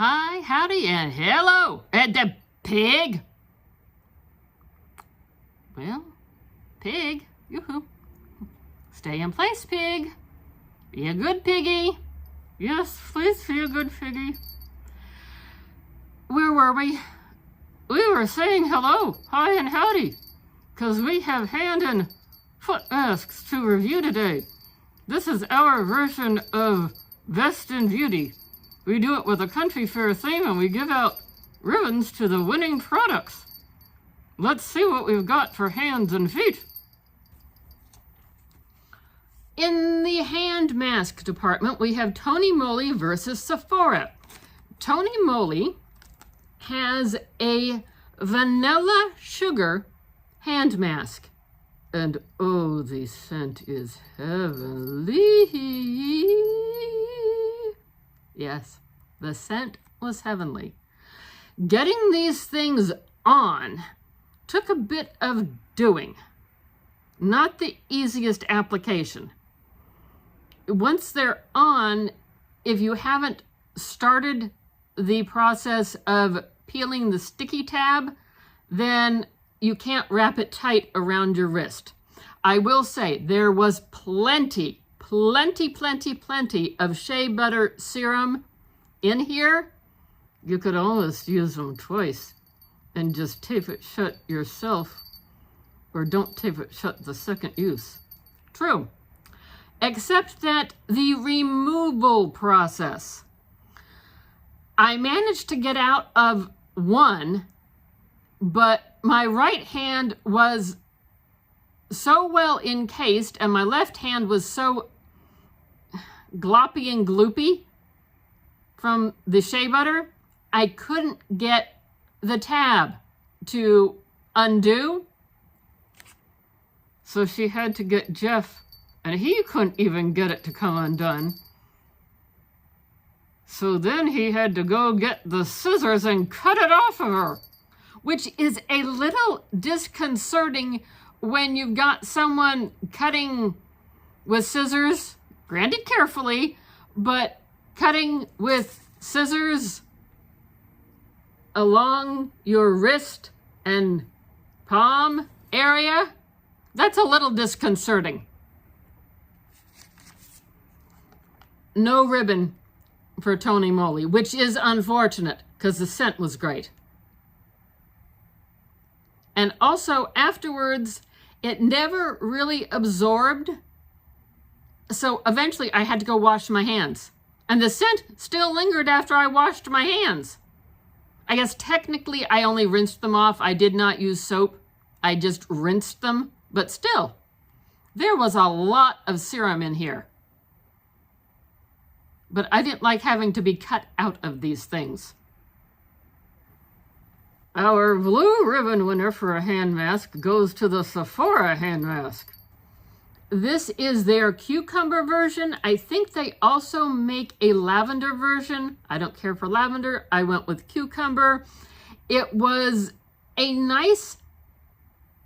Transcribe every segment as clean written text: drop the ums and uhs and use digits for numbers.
Hi, howdy, and hello, the pig. Well, pig, yoo-hoo. Stay in place, pig. Be a good piggy. Yes, please be a good piggy. Where were we? We were saying hello, hi and howdy, because we have hand and foot masks to review today. This is our version of Best in Beauty. We do it with a country fair theme and we give out ribbons to the winning products. Let's see what we've got for hands and feet. In the hand mask department, we have TonyMoly versus Sephora. TonyMoly has a vanilla sugar hand mask. And oh, the scent is heavenly. Yes, the scent was heavenly. Getting these things on took a bit of doing. Not the easiest application. Once they're on, if you haven't started the process of peeling the sticky tab, then you can't wrap it tight around your wrist. I will say there was plenty of shea butter serum in here. You could almost use them twice and just tape it shut yourself, or don't tape it shut the second use. True. Except that the removal process, I managed to get out of one, but my right hand was so well encased and my left hand was so gloppy and gloopy from the shea butter, I couldn't get the tab to undo. So she had to get Jeff, and he couldn't even get it to come undone. So then he had to go get the scissors and cut it off of her, which is a little disconcerting when you've got someone cutting with scissors, granted carefully, but cutting with scissors along your wrist and palm area. That's a little disconcerting. No ribbon for TonyMoly, which is unfortunate because the scent was great. And also afterwards, it never really absorbed. So eventually I had to go wash my hands. And the scent still lingered after I washed my hands. I guess technically I only rinsed them off. I did not use soap. I just rinsed them. But still, there was a lot of serum in here. But I didn't like having to be cut out of these things. Our blue ribbon winner for a hand mask goes to the Sephora hand mask. This is their cucumber version. I think they also make a lavender version. I don't care for lavender. I went with cucumber. It was a nice,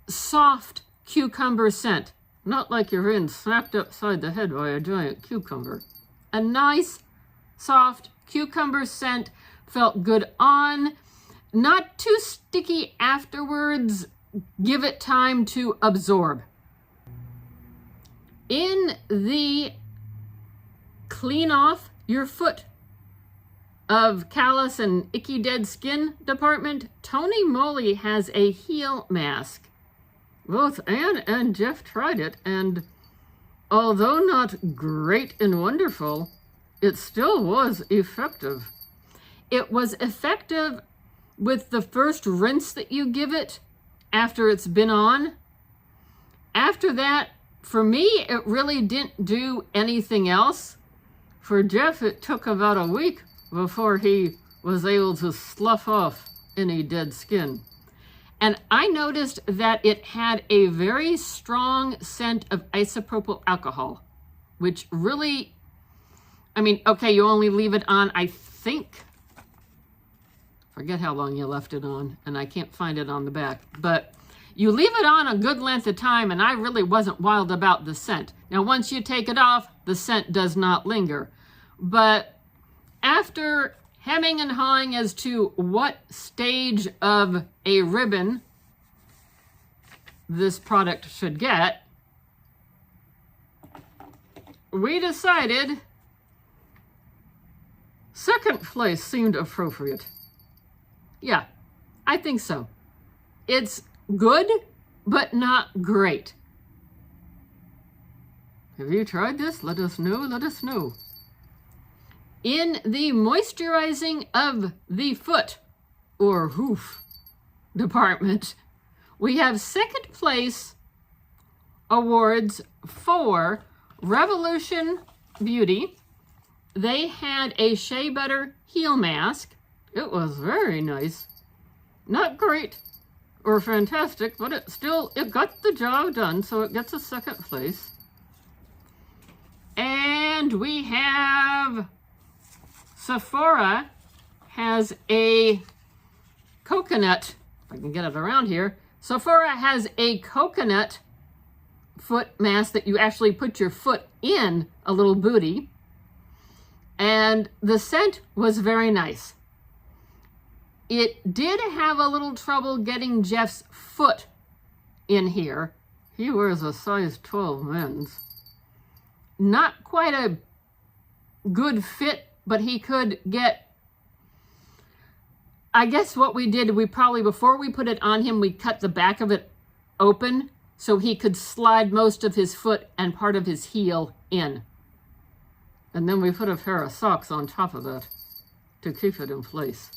soft cucumber scent. Not like you're in smacked upside the head by a giant cucumber. A nice, soft cucumber scent. Felt good on. Not too sticky afterwards. Give it time to absorb. In the clean off your foot of callus and icky dead skin department, TonyMoly has a heel mask. Both Anne and Jeff tried it, and although not great and wonderful, it still was effective. It was effective with the first rinse that you give it after it's been on. After that, for me, it really didn't do anything else. For Jeff, it took about a week before he was able to slough off any dead skin. And I noticed that it had a very strong scent of isopropyl alcohol, which really, I mean, okay, you only leave it on, I think, forget how long you left it on, and I can't find it on the back, but you leave it on a good length of time, and I really wasn't wild about the scent. Now, once you take it off, the scent does not linger. But after hemming and hawing as to what stage of a ribbon this product should get, we decided second place seemed appropriate. Yeah, I think so. It's good, but not great. Have you tried this? Let us know, let us know. In the moisturizing of the foot or hoof department, we have second place awards for Revolution Beauty. They had a shea butter heel mask. It was very nice. Not great or fantastic, but it got the job done, so it gets a second place. And we have Sephora has a coconut, if I can get it around here. Sephora has a coconut foot mask that you actually put your foot in, a little booty. And the scent was very nice. It did have a little trouble getting Jeff's foot in here. He wears a size 12 men's. Not quite a good fit, but he could get, I guess what we did, we probably, before we put it on him, we cut the back of it open so he could slide most of his foot and part of his heel in. And then we put a pair of socks on top of that to keep it in place.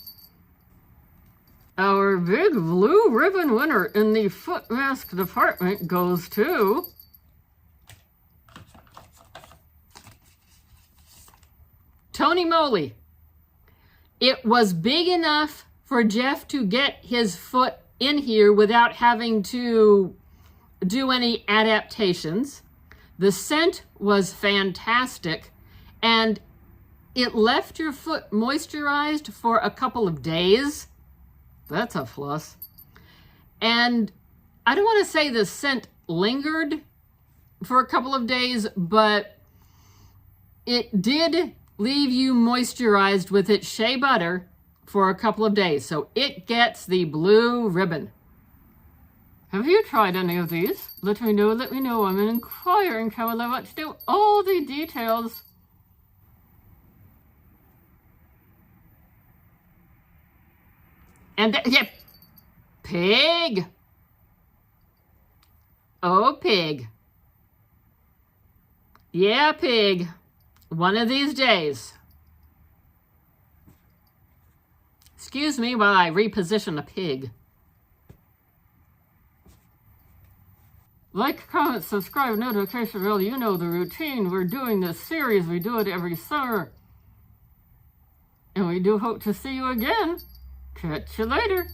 Our big blue ribbon winner in the foot mask department goes to TonyMoly. It was big enough for Jeff to get his foot in here without having to do any adaptations. The scent was fantastic, and it left your foot moisturized for a couple of days. That's a plus. And I don't want to say the scent lingered for a couple of days, but it did leave you moisturized with its shea butter for a couple of days. So it gets the blue ribbon. Have you tried any of these? Let me know, let me know. I'm an inquiring child. I want to know all the details. And yep, Pig. Oh, Pig. Yeah, Pig. One of these days. Excuse me while I reposition a pig. Like, comment, subscribe, notification bell. You know the routine. We're doing this series. We do it every summer. And we do hope to see you again. Catch you later.